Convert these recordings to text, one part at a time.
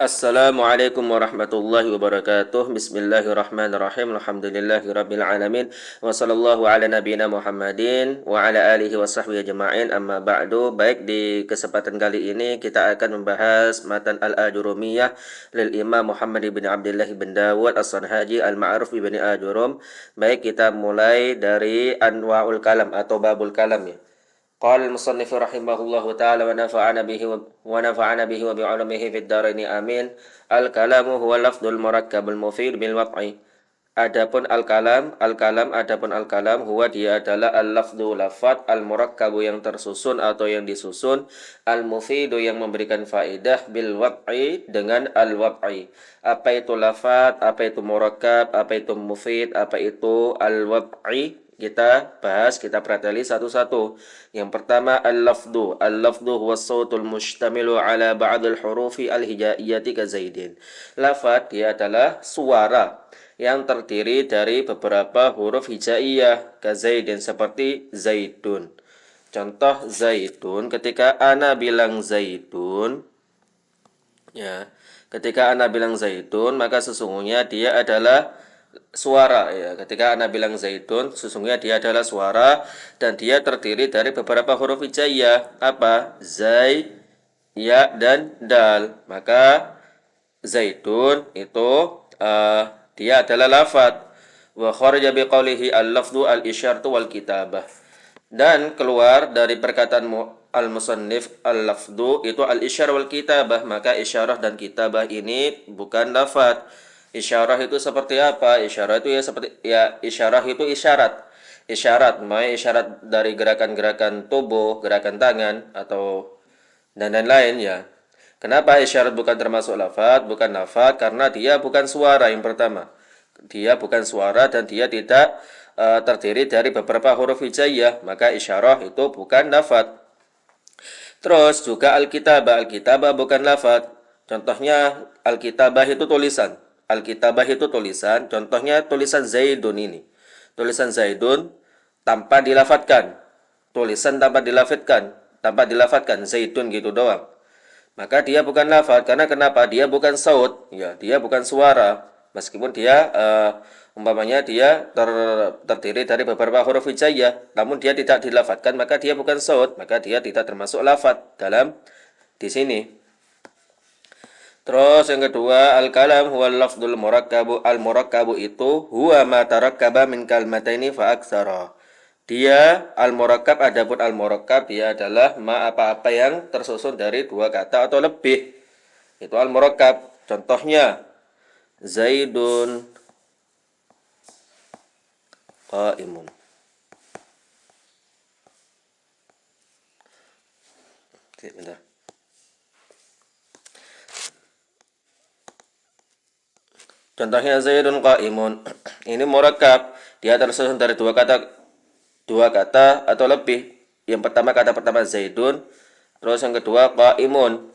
Assalamualaikum warahmatullahi wabarakatuh. Bismillahirrahmanirrahim. Alhamdulillahirabbil alamin. Wa sallallahu ala nabiyyina Muhammadin wa ala alihi wa sahbihi ajma'in. Amma ba'du. Baik, di kesempatan kali ini kita akan membahas matan Al-Ajurumiyah lil Imam Muhammad ibn Abdullah ibn Dawud As-Sanhaji Al-Ma'ruf ibn Ajurum. Baik, kita mulai dari Anwa'ul Kalam atau Babul Kalam ya. قال المصنف رحمه الله تعالى ونفعنا به وبعلمه في الدارين آمين. الكلام هو اللفظ المركب المفيد بالوضع. Adapun al-kalam huwa dia adalah al-lafdhu lafad al-murakkabu yang tersusun atau yang disusun, al-mufidu yang memberikan faedah bil wad'i dengan al-wad'i. Apa itu lafad, apa itu murakkab, apa itu mufid, apa itu al-wad'i? Kita bahas, kita perhatikan satu-satu. Yang pertama al-lafdhu. Al-lafdhu huwa as-sautul mushtamilu ala ba'dil hurufi al-hijaiyati ka Zaidin. Lafad dia adalah suara yang terdiri dari beberapa huruf hijaiyah ka Zaidin seperti Zaidun. Contoh Zaidun, ketika ana bilang Zaidun ya, ketika ana bilang Zaidun maka sesungguhnya dia adalah suara ya. Ketika ana bilang Zaidun sesungguhnya dia adalah suara dan dia terdiri dari beberapa huruf hijaiyah. Apa? Zai, ya dan dal. Maka Zaidun itu dia adalah lafad. Wa kharaja biqaulihi al-lafdhu al-isyaratu wal kitabah. Dan keluar dari perkataan al-musannif al-lafdhu itu al-isyarah wal kitabah. Maka isyarah dan kitabah ini bukan lafad. Isyarah itu seperti apa? Isyarah itu ya seperti ya isyarah itu isyarat. Isyarat, makanya isyarat dari gerakan-gerakan tubuh, gerakan tangan atau dan lain-lain ya. Kenapa isyarat bukan termasuk lafad? Bukan lafad karena dia bukan suara yang pertama. Dia bukan suara dan dia tidak terdiri dari beberapa huruf hijaiyah. Maka isyarah itu bukan lafad. Terus juga al-kitabah. Al-kitabah bukan lafad. Contohnya al-kitabah itu tulisan. Al-kitabah itu tulisan. Contohnya tulisan Zaidun ini. Tulisan Zaidun tanpa dilafatkan. Tulisan tanpa dilafatkan. Tanpa dilafatkan Zaidun gitu doang. Maka dia bukan lafaz karena kenapa? Dia bukan saut, ya, dia bukan suara. Meskipun dia umpamanya dia terdiri dari beberapa huruf hijaiyah, namun dia tidak dilafadzkan, maka dia bukan saut, maka dia tidak termasuk lafaz dalam di sini. Terus yang kedua, al-kalam huwa al-lafdzul murakkabu. Al-murakkabu itu huwa ma tarakkaba min kalmataini fa aktsara. Dia al-murakkab, adapun al-murakkab dia adalah ma apa-apa yang tersusun dari dua kata atau lebih. Itu al-murakkab. Contohnya Zaidun qaimun. Oke, bentar. Contohnya Zaidun qaimun. Ini murakkab. Dia tersusun dari dua kata atau lebih. Yang pertama kata pertama Zaidun, terus yang kedua qaimun.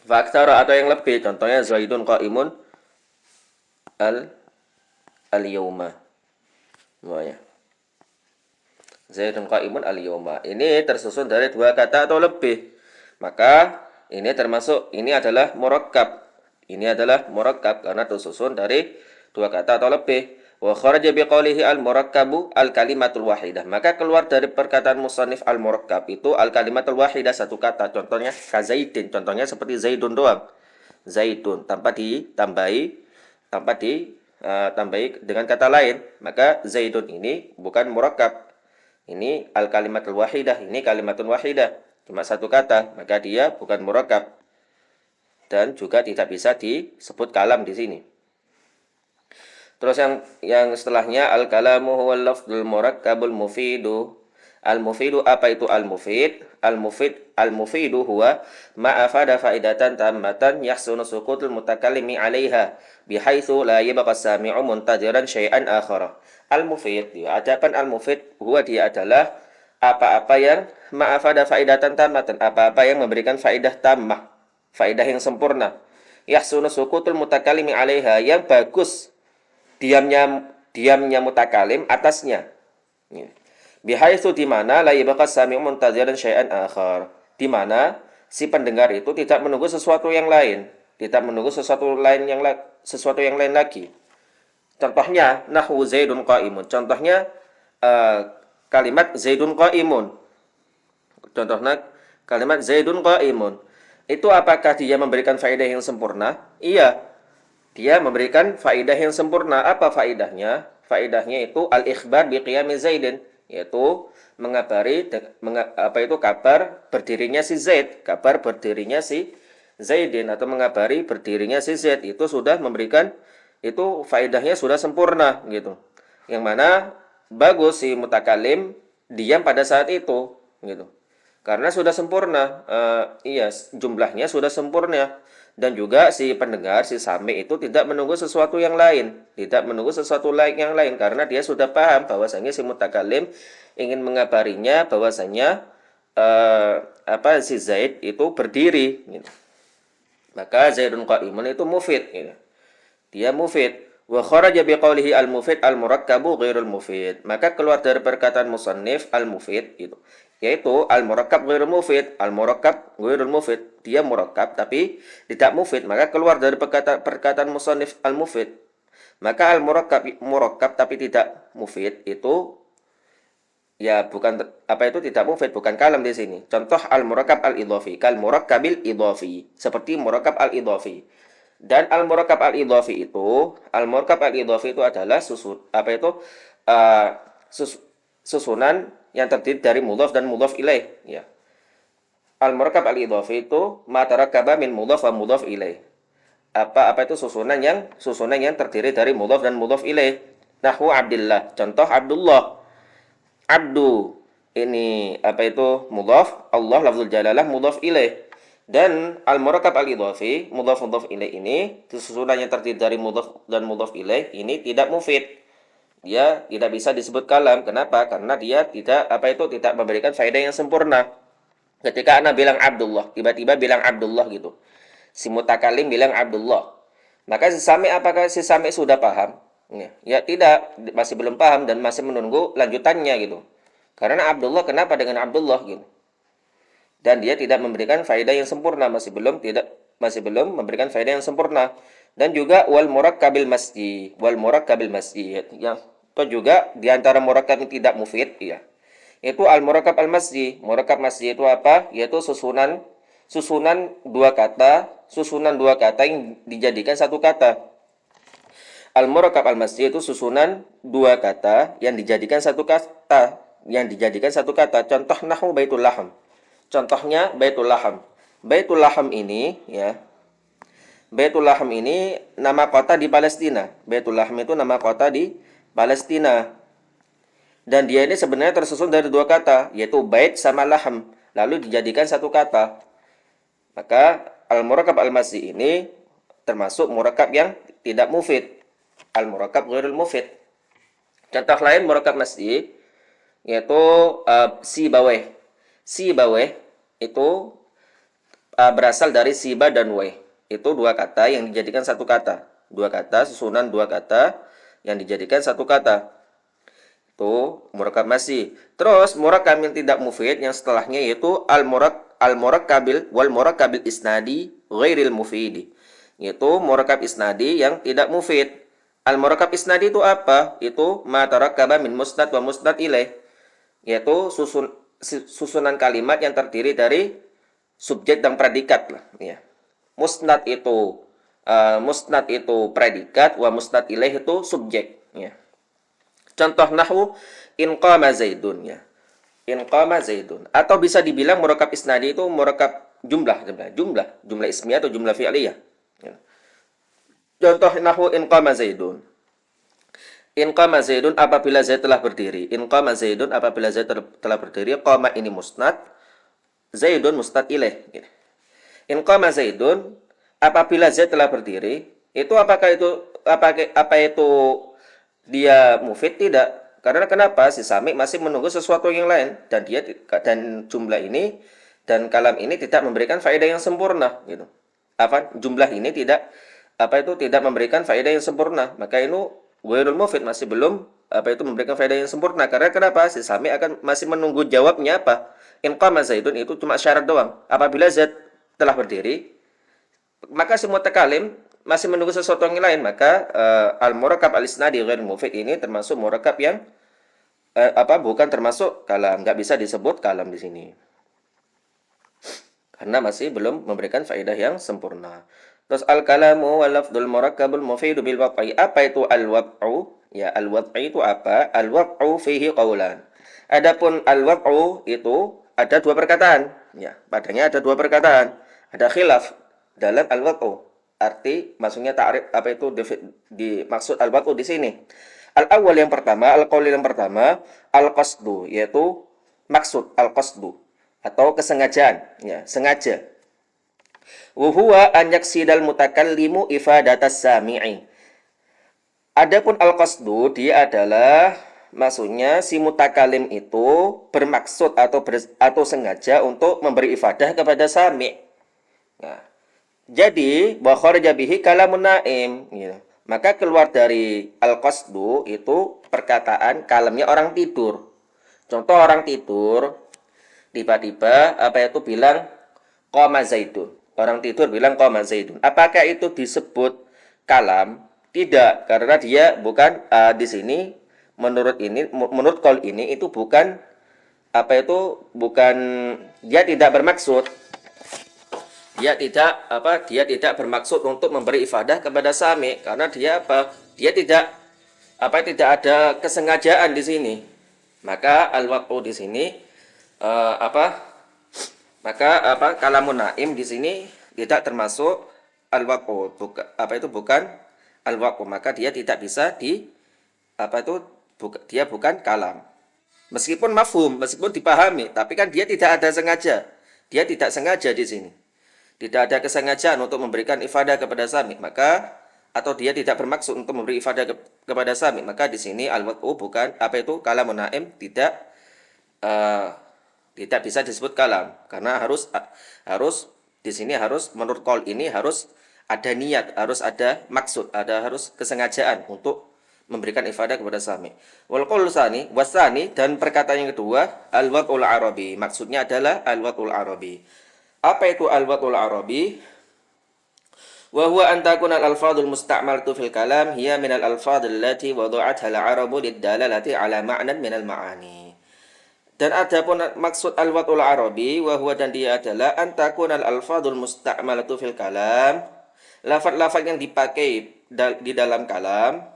Faktor atau yang lebih. Contohnya Zaidun qaimun al-yawma. Semuanya. Zaidun qaimun al-yawma. Ini tersusun dari dua kata atau lebih. Maka ini adalah murakkab. Ini adalah murakkab karena tersusun dari dua kata atau lebih. Wa kharaja biqaulihi al-murakkabu al-kalimatul wahidah. Maka keluar dari perkataan musannif al-murakkab itu al-kalimatul wahidah, satu kata. Contohnya kazaidin. Contohnya seperti Zaidun doang. Zaidun tanpa tambahi dengan kata lain. Maka Zaidun ini bukan murakkab. Ini al-kalimatul wahidah. Ini kalimatun wahidah. Cuma satu kata. Maka dia bukan murakkab. Dan juga tidak bisa disebut kalam di sini. Terus yang setelahnya al-kalamu huwal lafdzul murakkabul mufidu. Al-mufidu, apa itu al-mufid? Al-mufidu huwa ma afada faidatan tammatan yahsunu sukutul mutakallimi 'alaiha bihaitsu la yabqa sami'u muntadiran syai'an akhara. Al-mufid, adapun al-mufid huwa dia adalah apa-apa yang ma afada faidatan tammatan, apa-apa yang memberikan faidah tammah, faidah yang sempurna. Yahsunu sukutul mutakallimi 'alaiha, yang bagus diamnya mutakalim atasnya. Bihaitsu di mana la yabqa sami'u muntaziran syai'an akhar. Di mana si pendengar itu tidak menunggu sesuatu yang lain. tidak menunggu sesuatu yang lain lagi. Contohnya nahwu Zaidun qa'imun. Contohnya kalimat Zaidun qa'imun. Contohnya kalimat Zaidun qa'imun. Itu apakah dia memberikan faedah yang sempurna? Iya, dia memberikan faedah yang sempurna. Apa faedahnya? Faedahnya itu al-ikhbar bi qiyami Zaidin, yaitu kabar berdirinya si Zaid, kabar berdirinya si Zaidin, atau mengabari berdirinya si Zaid, itu sudah memberikan, itu faedahnya sudah sempurna gitu. Yang mana bagus si mutakalim diam pada saat itu gitu. Karena sudah sempurna, jumlahnya sudah sempurna, dan juga si pendengar, si sami itu tidak menunggu sesuatu yang lain, karena dia sudah paham bahwasanya si mutakalim ingin mengabarinya bahwasanya si Zaid itu berdiri gitu. Maka Zaidun qa'imun itu mufid gitu. Dia mufid. Wa kharaja biqaulihi al-mufid al-murakkabu ghairul mufid. Maka keluar dari perkataan musannif al-mufid itu, yaitu al-murakkab ghairul mufid. Al-murakkab ghairul mufid, dia murakkab tapi tidak mufid. Maka keluar dari perkataan musannif al-mufid. Maka al-murakkab tapi tidak mufid itu bukan tidak mufid, bukan kalam di sini. Contoh al-murakkab al-idhafi, kal murakkabil idhafi, seperti murakkab al-idhafi. Dan al-murakkab al-idhafi itu, adalah susunan yang terdiri dari mudhaf dan mudhaf ilaih, ya. Al-murakkab al-idhafi itu ma tarakkaba min mudhaf wa mudhaf ilaih. Susunan yang terdiri dari mudhaf dan mudhaf ilaih. Nahwu Abdillah, contoh Abdullah. Abdu ini mudhaf, Allah lafzul jalalah mudhaf ilaih. Dan al-murakkab al-idhafi, mudhaf ilaih ini, susunan yang terdiri dari mudhaf dan mudhaf ilaih ini tidak mufid. Dia tidak bisa disebut kalam. Kenapa? Karena dia tidak memberikan faedah yang sempurna. Ketika ana bilang Abdullah, tiba-tiba bilang Abdullah gitu. Si mutakalim bilang Abdullah. Maka apakah si sami sudah paham? Ya tidak, masih belum paham dan masih menunggu lanjutannya gitu. Karena Abdullah, kenapa dengan Abdullah gitu? Dan dia tidak memberikan faedah yang sempurna, masih belum memberikan faedah yang sempurna. Dan juga wal murakkabil masjid, yang itu juga di antara murakkab yang tidak mufid, ya. Itu al murakkab al masjid. Murakkab masjid itu apa? Yaitu susunan dua kata yang dijadikan satu kata. Al murakkab al masjid itu susunan dua kata yang dijadikan satu kata, Contoh nahwu baitul laham. Contohnya Baitul Laham. Baitul Laham ini, ya. Baitul Laham ini nama kota di Palestina. Baitul Laham itu nama kota di Palestina. Dan dia ini sebenarnya tersusun dari dua kata, yaitu bait sama laham, lalu dijadikan satu kata. Maka al-murakkab al-masji ini termasuk murakkab yang tidak mufid. Al-murakkab ghairul mufid. Contoh lain murakkab masji yaitu sibaweh. Sibaweh itu berasal dari siba dan weh. Itu dua kata yang dijadikan satu kata. Susunan dua kata yang dijadikan satu kata. Itu murakkab masji. Terus murakkab yang tidak mufid yang setelahnya yaitu al-murakkabil wal murakkabil isnadi ghairil mufidi. Yaitu murakkab isnadi yang tidak mufid. Al-murakkab isnadi itu apa? Itu ma tarakkaba min musnad wa musnad ilaih. Yaitu susunan kalimat yang terdiri dari subjek dan predikat lah, ya. Musnad itu predikat, wa musnad ilaih itu subjek, ya. Contoh nahwu in qama zaidun, ya. In qama zaidun, atau bisa dibilang murakkab isnadi itu murakkab jumlah ismiyah atau jumlah fi'liyah, ya. Contoh nahwu in qama zaidun. In qama Zaidun, apabila Zaid telah berdiri. In qama Zaidun, apabila Zaid telah berdiri. Qama ini musnad, Zaidun musnad ilaih. In qama Zaidun, apabila Zaid telah berdiri. Itu apa itu dia mufid? Tidak. Karena kenapa? Si sami masih menunggu sesuatu yang lain, dan jumlah ini dan kalam ini tidak memberikan faedah yang sempurna gitu. Jumlah ini tidak memberikan faedah yang sempurna. Maka ini ghairul mufid, masih belum memberikan faedah yang sempurna. Karena kenapa? Si sami akan masih menunggu jawabnya apa? In qama Zaidun itu cuma syarat doang. Apabila Zaid telah berdiri, maka si mutakalim masih menunggu sesuatu yang lain, maka al-murakkab al-isnadi ghair mufid ini termasuk murakkab yang bukan termasuk kalam, nggak bisa disebut kalam di sini. Karena masih belum memberikan faedah yang sempurna. Terus al-kalamu wal lafdzul murakkabul mufidu bil wad'i. Apa itu al-wad'u? Ya, al-wad'i itu apa? Al-wad'u fihi qaulan. Adapun al-wad'u itu ada dua perkataan. Ya, padanya ada dua perkataan. Ada khilaf dalam al-wad'u. Arti maksudnya ta'rif apa itu dimaksud al-wad'u di sini. Al-awwal yang pertama, al-qaul yang pertama, al-qasdu yaitu maksud al-qasdu atau kesengajaan, ya, sengaja. Wa huwa an yaksidal mutakallimu ifadatas sami'i. Adapun al-qasdu dia adalah maksudnya si mutakalim itu bermaksud atau sengaja untuk memberi ifadah kepada sami'. Nah, jadi wa kharaja bihi kalamun naim, ya. Maka keluar dari al-qasdu itu perkataan kalamnya orang tidur. Contoh orang tidur tiba-tiba itu bilang qama zaidun. Orang tidur bilang qama zaidun. Apakah itu disebut kalam? Tidak, karena dia bukan di sini menurut qaul ini itu bukan bukan, dia tidak bermaksud. Dia tidak bermaksud untuk memberi ifadah kepada sami, karena dia tidak ada kesengajaan di sini. Maka al-waqu di sini kalamun naim di sini tidak termasuk al-waqu, bukan al-waqu, maka dia tidak bisa dia bukan kalam. Meskipun mafhum, meskipun dipahami, tapi kan dia tidak ada sengaja. Dia tidak sengaja di sini. Tidak ada kesengajaan untuk memberikan ifadah kepada sami, atau dia tidak bermaksud untuk memberi ifadah kepada sami, maka di sini al-waqu bukan kalamun naim, tidak bisa disebut kalam, karena harus di sini harus menurut qaul ini harus ada niat, harus ada maksud, harus kesengajaan untuk memberikan ifadah kepada sami. Wal qaul wasani, dan perkataan yang kedua al-wad'ul arabi, maksudnya adalah al-wad'ul arabi. Apa itu al-wad'ul arabi? Wa huwa an takuna al-alfadhul musta'malatu fil kalam hiya min al-alfadhil lati wada'atha al-arabu lid-dalalati ala ma'nan min al-ma'ani. Dan adapun maksud al-wad'ul arabi wa huwa, dan dia adalah an takuna al-alfadhul musta'malatu fil kalam, lafaz-lafaz yang dipakai di dalam kalam,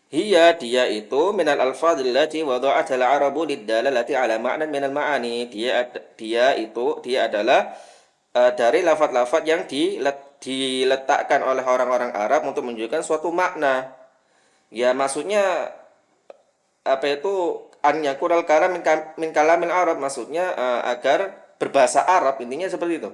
hiya dia itu minal alfadhil lati wada'atha al-arabu lid-dalalati ala ma'nan minal ma'ani. Dia adalah dari lafaz-lafaz yang diletakkan oleh orang-orang Arab untuk menunjukkan suatu makna. Ya, maksudnya an yakunal kalam min kalamil Arab, maksudnya agar berbahasa Arab, intinya seperti itu.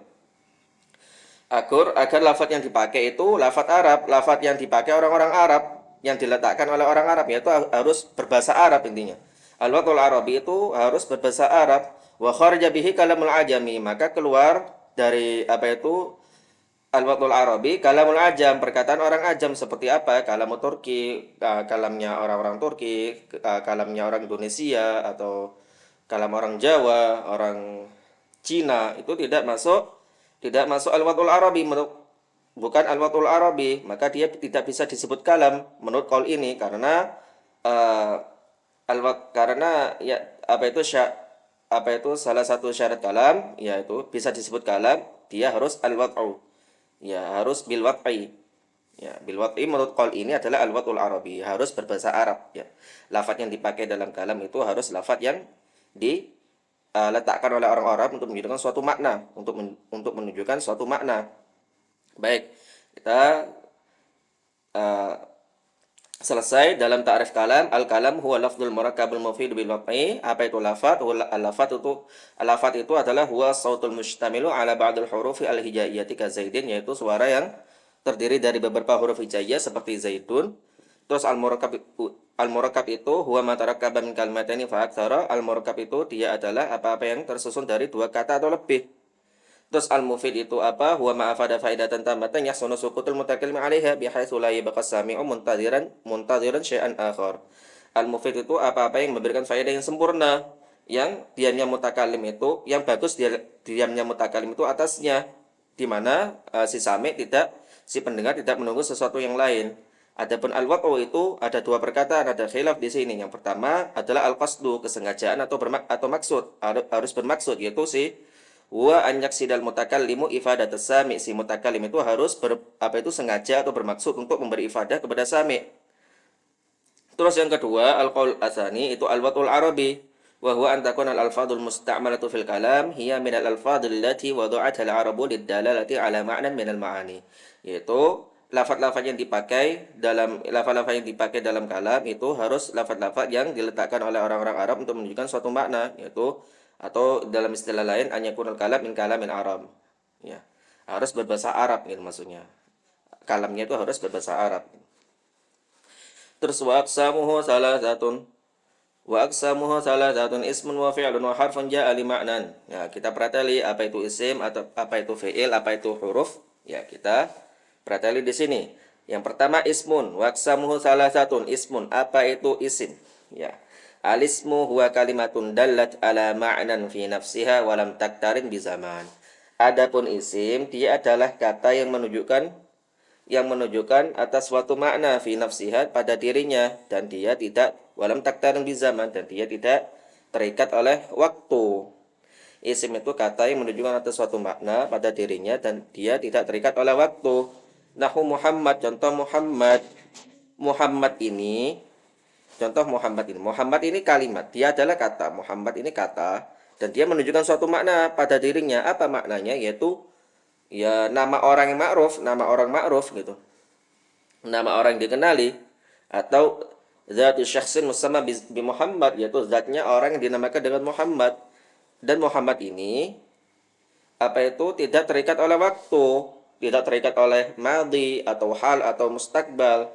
Agar lafaz yang dipakai itu lafaz Arab, lafaz yang dipakai orang-orang Arab, yang diletakkan oleh orang Arab, yaitu harus berbahasa Arab intinya. Al-wad'ul arabi itu harus berbahasa Arab. Wa kharaja bihi kalamul ajami, maka keluar dari al-wad'ul arabi kalamul ajam, perkataan orang ajam. Seperti apa? Kalamul Turki, kalamnya orang-orang Turki, kalamnya orang Indonesia, atau kalam orang Jawa, orang Cina, itu tidak masuk al-wad'ul arabi, bukan al-wad'ul arabi, maka dia tidak bisa disebut kalam menurut qaul ini, karena ya salah satu syarat kalam, yaitu bisa disebut kalam, dia harus al-wad'u, ya harus bil wad'i. Ya, bil wad'i menurut qaul ini adalah al-wad'ul arabi, harus berbahasa Arab, ya. Lafaz yang dipakai dalam kalam itu harus lafaz yang diletakkan oleh orang Arab untuk menunjukkan suatu makna, untuk menunjukkan suatu makna. Baik, kita selesai dalam ta'rif kalam. Al-kalam huwa lafdzul murakkabul mufid bil wad'i. Apa itu lafaz? Al-lafaz itu adalah huwa sautul mustamilu ala ba'dil hurufi al-hijaiyati ka zaidin, yaitu suara yang terdiri dari beberapa huruf hijaiyah seperti zaitun. Terus al-murakkab itu huwa ma tarakkaba min kalimataini fa aktsara. Al-murakkab itu dia adalah apa-apa yang tersusun dari dua kata atau lebih. Terus al-mufid itu apa? Huwa ma'afada faidatan tambatan yahsunu sukutul mutakallim 'alaiha bihaitsu la yabqa sami'u muntadhiran syai'an akhar. Al-mufid itu apa-apa yang memberikan faedah yang sempurna, yang diamnya mutakallim itu, yang bagus diamnya mutakallim itu atasnya. di mana si pendengar tidak menunggu sesuatu yang lain. Adapun al-waq'u itu ada dua perkataan, ada khilaf di sini. Yang pertama adalah al-qasdu, kesengajaan atau maksud, harus bermaksud, yaitu si wa an yaksidal mutakallimu ifadatas sami, si mutakallim itu harus sengaja atau bermaksud untuk memberi ifadah kepada sami. Terus yang kedua, al-qaul asani itu al-watul arabi, wa huwa an takuna al-alfadul musta'malatu fil kalam hiya min al-alfadil lati wada'atha al-arabu lid-dalalati ala ma'nan min al-ma'ani. Yaitu lafaz-lafaz yang dipakai dalam kalam itu harus lafaz-lafaz yang diletakkan oleh orang-orang Arab untuk menunjukkan suatu makna, yaitu atau dalam istilah lain an yakunul kalam min kalamin Arab. Ya. Harus berbahasa Arab gitu maksudnya. Kalamnya itu harus berbahasa Arab. Terus wa aqsamuhu salasatun ismun wa fi'lun wa harfun ja'a li ma'nan. Ya, kita perhatili apa itu isim atau apa itu fi'il, apa itu huruf. Ya, kita perhatili di sini. Yang pertama ismun, wa aqsamuhu salasatun ismun, apa itu isim? Ya. Al-ismu huwa kalimatun dallat ala ma'nan fi nafsiha wa lam taktarin bi zaman. Adapun isim, dia adalah kata yang menunjukkan atas suatu makna fi nafsiha pada dirinya, dan dia tidak walam taktarin bi zaman, dan dia tidak terikat oleh waktu. Isim itu kata yang menunjukkan atas suatu makna pada dirinya dan dia tidak terikat oleh waktu. Nahu Muhammad, contoh Muhammad. Muhammad ini kalimat, dia adalah kata. Muhammad ini kata dan dia menunjukkan suatu makna pada dirinya. Apa maknanya? Yaitu ya nama orang ma'ruf gitu. Nama orang yang dikenali, atau zatu syakhsin musamma bi Muhammad, yaitu zatnya orang yang dinamakan dengan Muhammad. Dan Muhammad ini tidak terikat oleh waktu, tidak terikat oleh madhi atau hal atau mustakbal,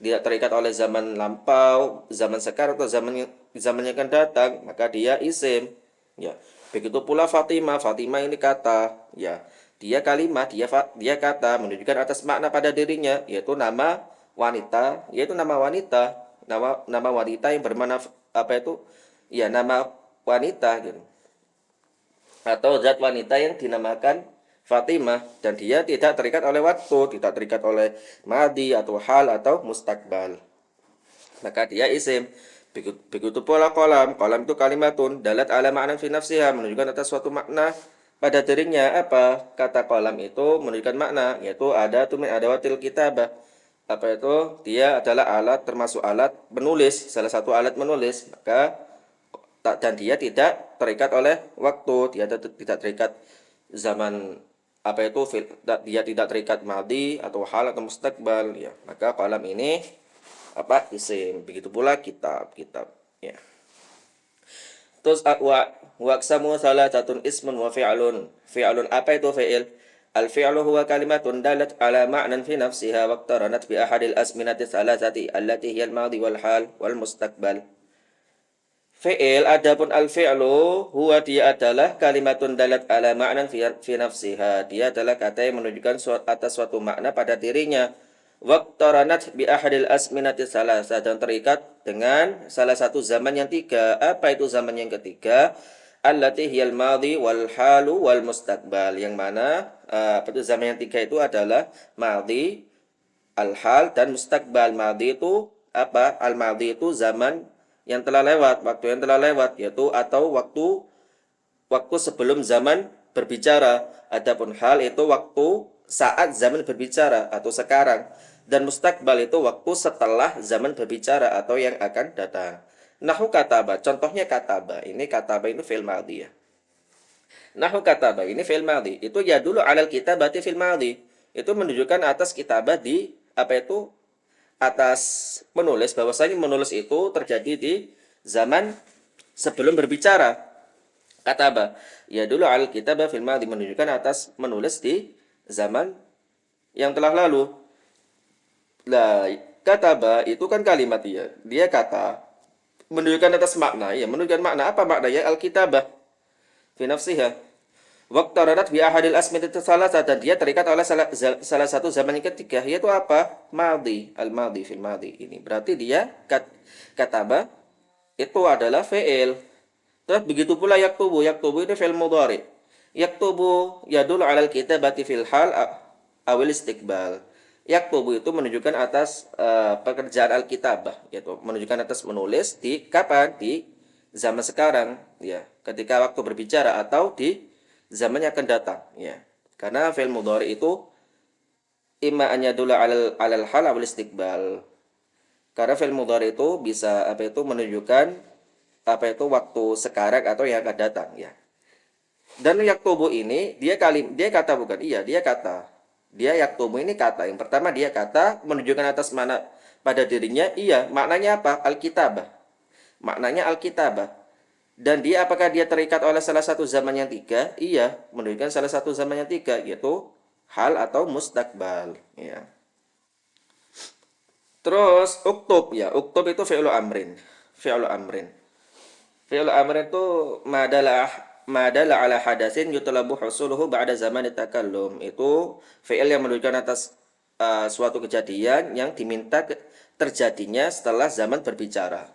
tidak terikat oleh zaman lampau, zaman sekarang atau zaman yang akan datang, maka dia isim. Ya. Begitu pula Fatimah ini kata, ya. Dia kalimat, dia kata menunjukkan atas makna pada dirinya, yaitu nama wanita, nama wanita yang bermakna nama wanita gitu. Atau zat wanita yang dinamakan Fatimah, dan dia tidak terikat oleh waktu, tidak terikat oleh madi atau hal atau mustakbal. Maka dia isim. Begitu pula qalam itu kalimatun dalat ala ma'nan fi nafsiha, menunjukkan atas suatu makna pada dirinya. Apa kata qalam itu menunjukkan makna, yaitu ada min adawatil kitabah. Dia adalah alat, termasuk alat menulis, salah satu alat menulis. Maka dan dia tidak terikat oleh waktu, dia tidak terikat zaman, dia tidak terikat madi atau hal atau mustakbal, ya. Maka qalam ini isim. Begitu pula kitab ya. Terus waqsamu salasatun ismun wa fi'lun. Fi'lun, apa itu fi'il? Al-fi'lu huwa kalimatun dalat ala ma'nan fi nafsiha waqtaranat bi ahadil asminati salasati allati hiya al-madi wal hal wal mustaqbal. Fi'il, adapun al-fi'lu huwa, dia adalah kalimatun dalat ala ma'nan fi nafsiha. Dia adalah kata yang menunjukkan atas suatu makna pada dirinya. Waqtaranat bi ahadil asminati salasa, dan terikat dengan salah satu zaman yang tiga. Apa itu zaman yang ketiga? Allati hiyal madhi wal halu wal mustaqbal. Yang mana zaman yang tiga itu adalah madhi, al-hal, dan mustaqbal. Madhi itu apa? Al-madhi itu zaman yang telah lewat, waktu yang telah lewat, yaitu atau waktu sebelum zaman berbicara. Adapun hal itu waktu saat zaman berbicara atau sekarang, dan mustakbal itu waktu setelah zaman berbicara atau yang akan datang. Nahu kataba, contohnya kataba. Ini kataba itu fi'il madhi ya. Nahu kataba ini fi'il madhi. Itu ya dulu alal kitabati fi'il madhi. Itu menunjukkan atas kitabah di atas menulis, bahwasanya menulis itu terjadi di zaman sebelum berbicara. Kataba ya dulu al kitabah fil madhi, menunjukkan atas menulis di zaman yang telah lalu. Lah, kataba itu kan kalimat ya. Dia kata menunjukkan atas makna, ya, menunjukkan makna. Apa maknanya? Al kitabah fi nafsiha waqtaranat bi ahadil asminati salasah, dan dia terikat oleh salah satu zaman yang ketiga, yaitu apa? Madhi, al-madhi fil madhi. Ini berarti dia kataba itu adalah fi'il. Terus begitu pula yaktubu ini fi'il mudhari. Yaktubu yadul alal kitabati fil hal awil istiqbal. Yaktubu itu menunjukkan atas pekerjaan alkitabah, yaitu menunjukkan atas menulis di kapan? Di zaman sekarang, ya, ketika waktu berbicara atau di zaman yang akan datang, ya. Karena fi'il mudhari itu imma an yadullu alal hal awil istiqbal. Karena fi'il mudhari itu bisa apa itu menunjukkan apa itu waktu sekarang atau yang akan datang, ya. Dan yaktubu ini dia kata bukan? Iya, dia kata. Dia yaktubu ini kata. Yang pertama dia kata menunjukkan atas mana pada dirinya, iya, maknanya apa? Alkitabah. Maknanya alkitabah. Dan dia apakah dia terikat oleh salah satu zaman yang tiga? Iya, menunjukkan salah satu zaman yang tiga, yaitu hal atau mustakbal, ya. Terus uktub, ya, uktub itu fi'lu amrin. Fi'lu amrin. Fi'il amr itu madala ala hadasin yutlabu husuluhu ba'da zaman takallum. Itu fi'il yang menunjukkan atas suatu kejadian yang diminta terjadinya setelah zaman berbicara.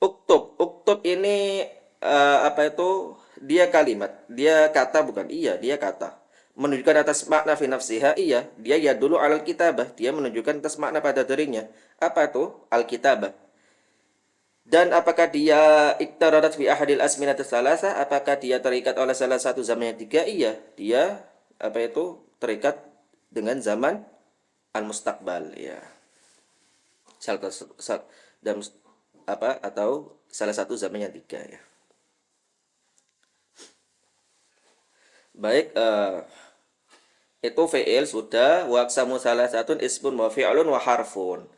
Uktub ini apa itu? Dia kalimat, dia kata bukan? Iya, dia kata. Menunjukkan atas makna fi nafsiha, iya, dia ya dulu alal kitabah, dia menunjukkan atas makna pada dirinya. Apa itu? Al-kitabah. Dan apakah dia iktaradat fi ahadil asminati salasa? Apakah dia terikat oleh salah satu zaman yang tiga? Iya, dia apa itu terikat dengan zaman al-mustaqbal, ya. Dan apa atau salah satu zaman yang tiga, ya. Baik, itu fi'il sudah, waqsamu salah satun ismun wa fi'lun wa harfun.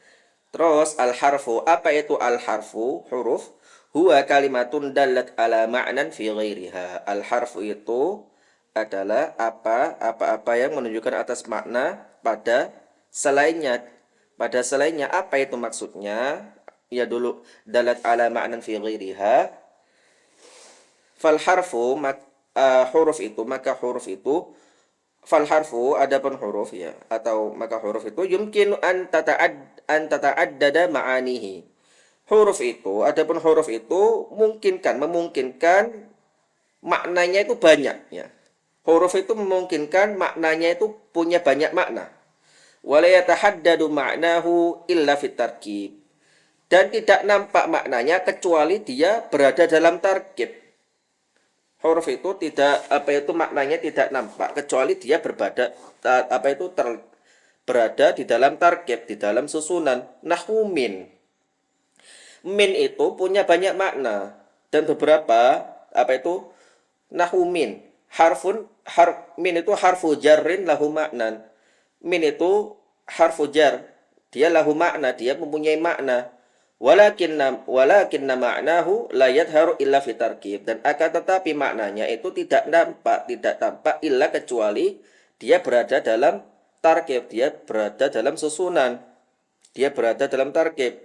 Terus al-harfu, apa itu al-harfu? Huruf. Huwa kalimatun dalat ala ma'nan fi ghairiha. Al-harfu itu adalah apa-apa yang menunjukkan atas makna pada selainnya. Pada selainnya, apa itu maksudnya? Ya dulu dalat ala ma'nan fi ghairiha. Fal harfu huruf itu, maka huruf itu fal harfu adapun huruf, ya, atau maka huruf itu yumkin an tata'addada ma'anihi. Huruf itu adapun huruf itu memungkinkan maknanya itu banyak, ya. Huruf itu memungkinkan maknanya itu punya banyak makna. Wala yatahaddadu ma'nahu illa fit tarkib. Dan tidak nampak maknanya kecuali dia berada dalam tarkib. Huruf itu tidak apa itu maknanya tidak nampak kecuali dia berada di dalam tarkib, di dalam susunan. Nahwu min. Min itu punya banyak makna dan beberapa apa itu nahwu min. Min itu harfu jarrin lahu maknan. Min itu harfu jar. Dia lahu makna, dia mempunyai makna. Walakinna ma'nahu la yadharu illa fi tarkib. Dan akan tetapi maknanya itu tidak tampak illa kecuali dia berada dalam tarkib, dia berada dalam susunan, dia berada dalam tarkib.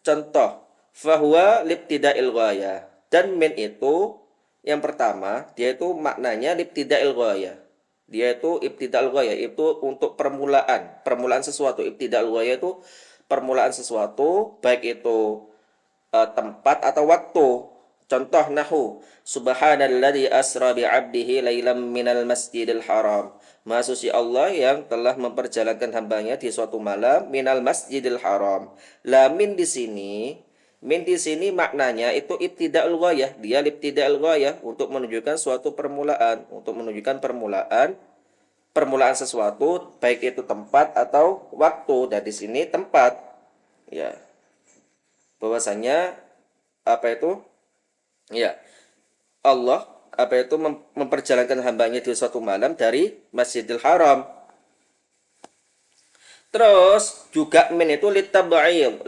Contoh, fahuwa libtida'il ghayah. Dan min itu yang pertama, dia itu maknanya libtida'il ghayah. Dia itu ibtida'ul ghayah, itu untuk permulaan sesuatu. Ibtida'ul ghayah itu permulaan sesuatu, baik itu tempat atau waktu. Contoh nahu, subhanalladzi asra bi'abdihi lailam minal masjidil haram. Maha suci Allah yang telah memperjalankan hambanya di suatu malam minal masjidil haram. La min di sini maknanya itu ibtida'ul ghayah. Dia ibtida'ul ghayah untuk menunjukkan suatu permulaan, untuk menunjukkan permulaan sesuatu, baik itu tempat atau waktu. Dan di sini tempat, ya, bahwasanya apa itu, ya, Allah apa itu memperjalankan hambanya di suatu malam dari Masjidil Haram. Terus juga min itu litab'id.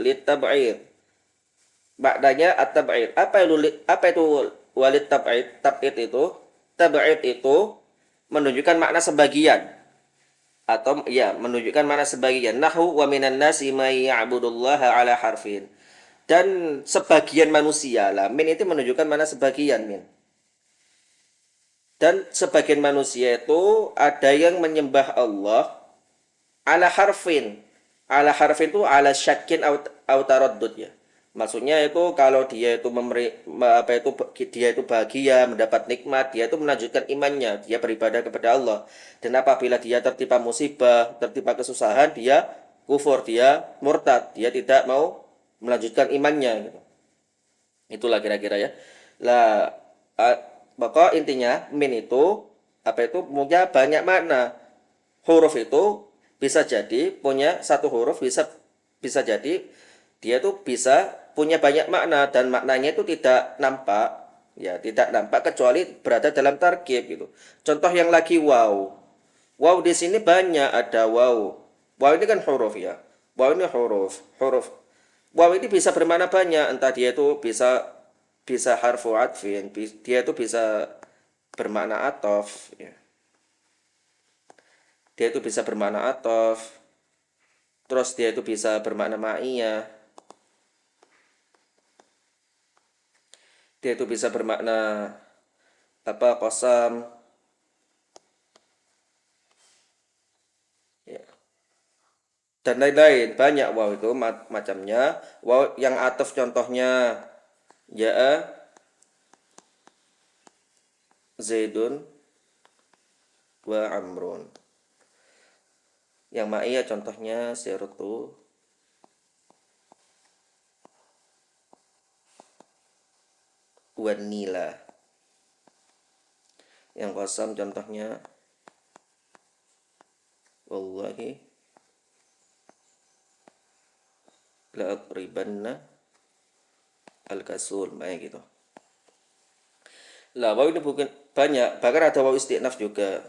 Maknanya at-tab'id. Apa itu walid tab'id? Tab'id itu, tab'id itu menunjukkan makna sebagian, atau ya menunjukkan makna sebagian. Nahu wa minan nasi may ya'budullaha ala harfin. Dan sebagian manusia lah. Min itu menunjukkan makna sebagian, min. Dan sebagian manusia itu ada yang menyembah Allah ala harfin. Ala harfin itu ala syakin au taraddud, ya. Maksudnya itu kalau dia itu dia itu bahagia, mendapat nikmat, dia itu melanjutkan imannya, dia beribadah kepada Allah. Dan apabila dia tertimpa musibah, tertimpa kesusahan, dia kufur, dia murtad, dia tidak mau melanjutkan imannya gitu. Itulah kira-kira ya. Lah, uh, pokok intinya min itu punya banyak makna. Huruf itu bisa jadi punya satu huruf, bisa bisa jadi dia tuh bisa punya banyak makna dan maknanya itu tidak nampak, ya tidak nampak kecuali berada dalam tarkib gitu. Contoh yang lagi wow. Wow di sini banyak ada wow. Wow ini kan huruf ya. Wow ini huruf. Wow ini bisa bermakna banyak, entah dia itu bisa bisa harfu atfin, dia itu bisa bermakna atof ya. Dia itu bisa bermakna atof, terus dia itu bisa bermakna ma'iyah, dia itu bisa bermakna qasam ya. Dan lain-lain banyak wow itu macamnya. Wow yang atof contohnya ya Zaidun wa Amrun. Yang ma'iyah contohnya sirtu wa Nila. Yang qasam contohnya wallahi la aqribanna al-kasul, kayak gitu. Lah waw ini bukan banyak, bahkan ada waw isti'naf juga.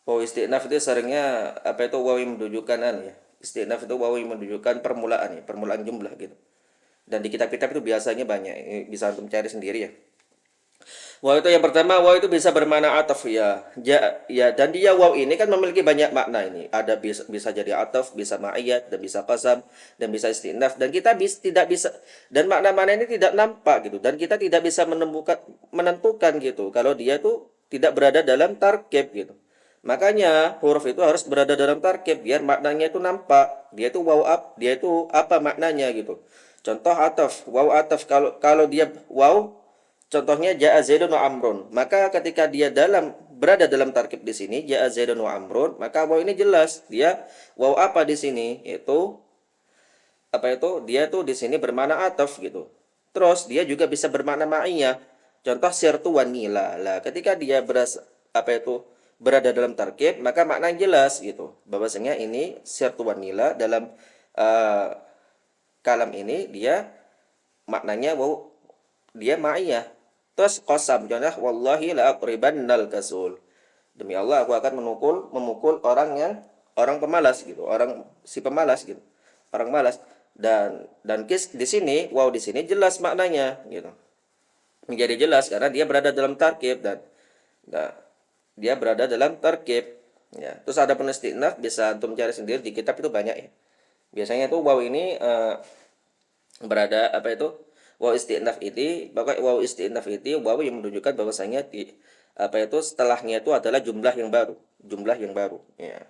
Waw isti'naf itu seringnya waw yang menunjukkan ya. Isti'naf itu waw yang menunjukkan permulaan ya, permulaan jumlah gitu. Dan di kitab-kitab itu biasanya banyak, bisa antum cari sendiri ya. Waw itu yang pertama, waw itu bisa bermakna ataf ya. Ya, dan dia waw ini kan memiliki banyak makna ini. Ada bisa jadi ataf, bisa ma'iyat, dan bisa qasam, dan bisa istinaf. Dan kita tidak bisa, dan makna-makna ini tidak nampak gitu. Dan kita tidak bisa menentukan gitu kalau dia tuh tidak berada dalam tarkib gitu. Makanya huruf itu harus berada dalam tarkib biar maknanya itu nampak. Dia itu waw dia itu apa maknanya gitu. Contoh ataf, waw ataf, kalau dia waw, contohnya ja'a Zaidun wa Amrun. Maka ketika dia berada dalam tarkib di sini ja'a Zaidun wa Amrun, maka waw ini jelas dia waw apa di sini? Itu dia tuh di sini bermakna ataf gitu. Terus dia juga bisa bermakna ma'iyah. Contoh sirtu wa nila. Lah ketika dia berada dalam tarkib, maka maknanya jelas gitu. Bahwasanya ini sirtu wa nila dalam uh, kalam ini dia maknanya wow, dia ma'iyah. Terus qasam contoh wallahi la aqribannal kasul. Demi Allah aku akan memukul orang pemalas gitu, orang si pemalas gitu. Orang malas. Dan kis di sini wow di sini jelas maknanya gitu. Menjadi jelas karena dia berada dalam tarkib nah, dia berada dalam tarkib ya. Terus ada penistinaf bisa antum cari sendiri di kitab itu banyak ya. Biasanya tuh wow ini berada waw istinaf ini, maka waw istinaf itu waw yang menunjukkan bahwasanya setelahnya itu adalah jumlah yang baru ya.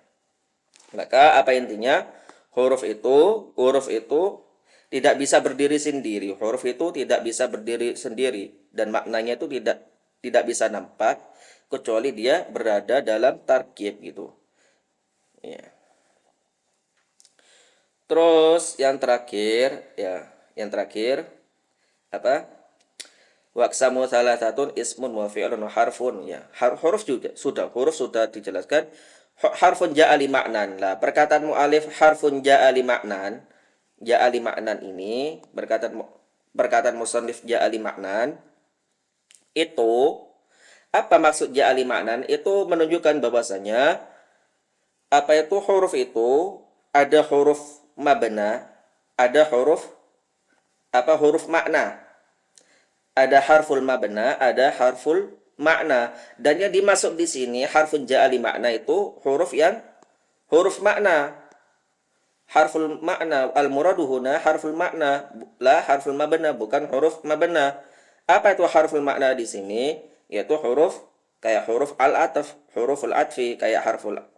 Maka apa intinya? Huruf itu tidak bisa berdiri sendiri. Huruf itu tidak bisa berdiri sendiri dan maknanya itu tidak bisa nampak kecuali dia berada dalam tarkib gitu ya. Terus yang terakhir apa? Waqsamu salah satu ismun wa fi'lun wa harfun ya. Huruf huruf sudah dijelaskan. Harfun ja'ali maknan. Lah perkataan mu'alif harfun ja'ali maknan. Ja'ali maknan ini perkataan musannif ja'ali maknan itu apa maksud ja'ali maknan? Itu menunjukkan bahwasanya huruf itu ada huruf mabna, ada huruf makna. Ada harful mabna, ada harful makna. Dan yang dimasuk di sini harfun ja'ali makna itu huruf makna. Harful makna al-muradu huna harful makna, la harful mabna, bukan huruf mabna. Apa itu harful makna di sini? Yaitu huruf kayak huruf al-ataf, huruful atfi, kayak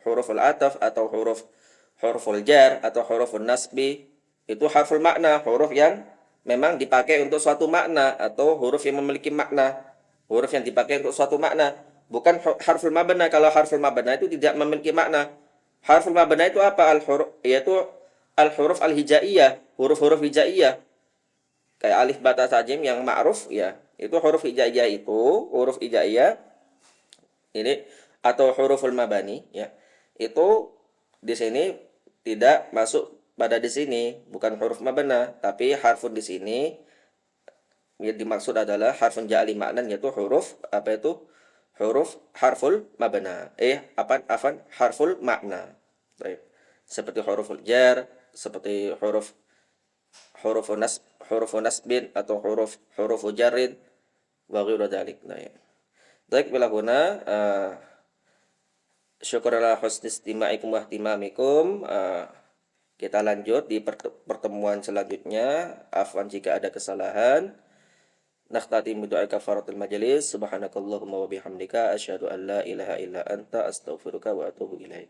huruful ataf atau huruful jar atau huruful nasbi, itu harful makna, huruf yang memang dipakai untuk suatu makna atau huruf yang memiliki makna, huruf yang dipakai untuk suatu makna, bukan harful mabna. Kalau harful mabna itu tidak memiliki makna. Harful mabna itu apa? Al-huruf, yaitu al-huruf al-hijaiyah, huruf-huruf hijaiyah. Kayak alif ba ta sa jim yang ma'ruf ya. Itu huruf hijaiyah, itu huruf hijaiyah ini atau huruful mabani ya. Itu di sini tidak masuk pada di sini, bukan huruf mabna, tapi harfun di sini yang dimaksud adalah harfun ja'li maknan, yaitu huruf apa itu? Huruf harful mabna. Harful makna. Baik. Seperti huruful jar, seperti huruf nasbin atau huruf jarrin wa ghairu dzalik. Nah, ya. Baik, bila guna syukur ala husni istima'ikum wa ihtimamikum. Kita lanjut di pertemuan selanjutnya. Afwan jika ada kesalahan. Nakhtatimu bidu'a kafaratul majelis. Subhanakallahumma wa bihamdika asyhadu an la ilaha illa anta astaghfiruka wa atubu ilaik.